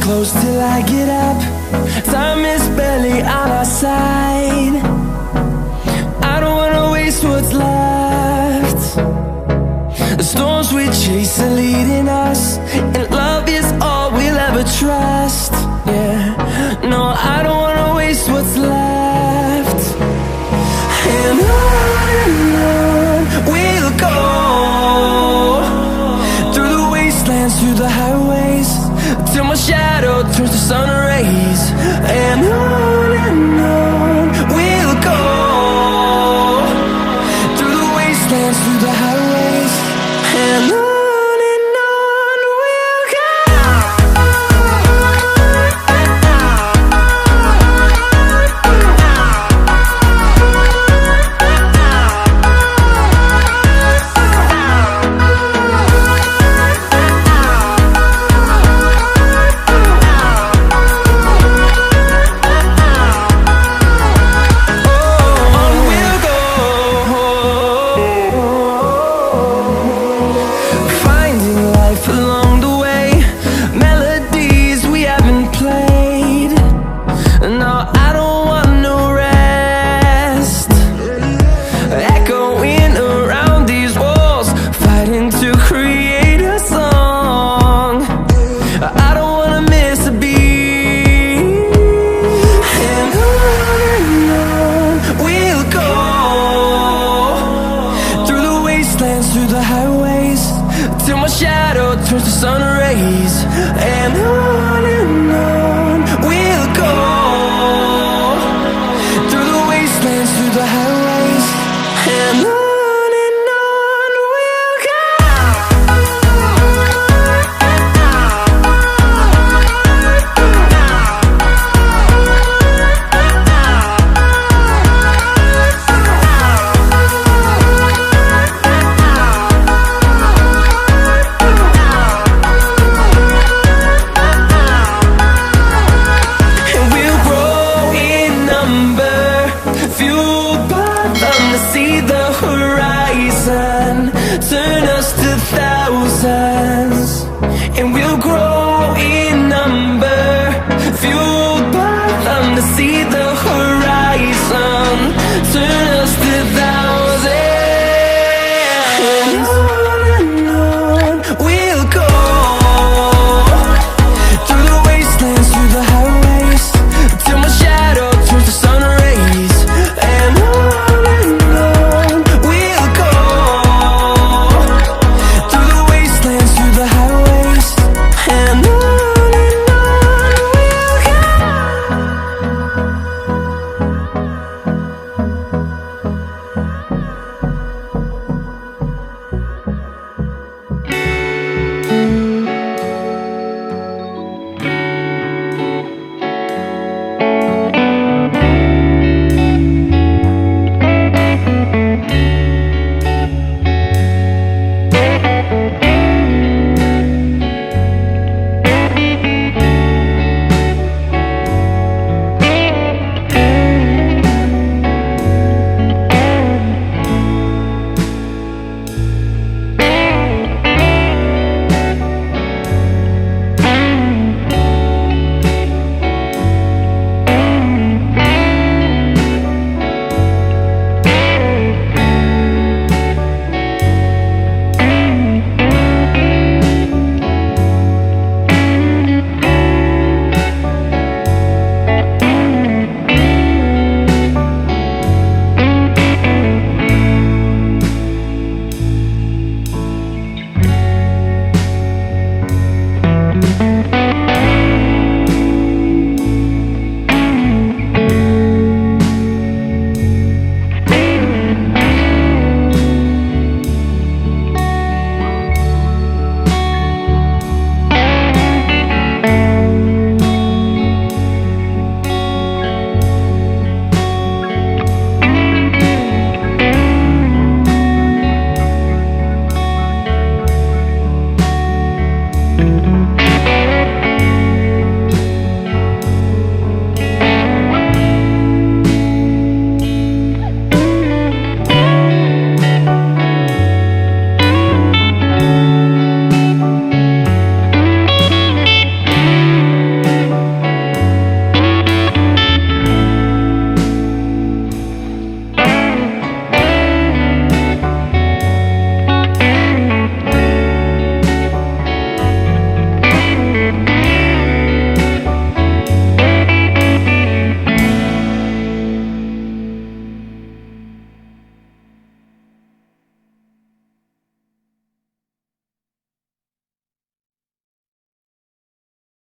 close till I get up. Time is barely on our side. I don't wanna waste what's left. The storms we chase are leading us, and love is all we'll ever trust. Yeah, no, I don't wanna waste what's left. And on we'll go, through the wastelands, through the highways, till my shadow turns to sun rays. And on we'll go, through the wastelands, through the highways, and on we'll go. Along the way, melodies we haven't played. No, I don't want no rest. Echoing around these walls, fighting to create a song. I don't wanna miss a beat. And on we'll go, through the wastelands, through the highways, till my shadow turns to sun rays. And on we'll go, through the wastelands, through the highways, and on we'll go. Fueled by them to see the horizon, turn us to thousands.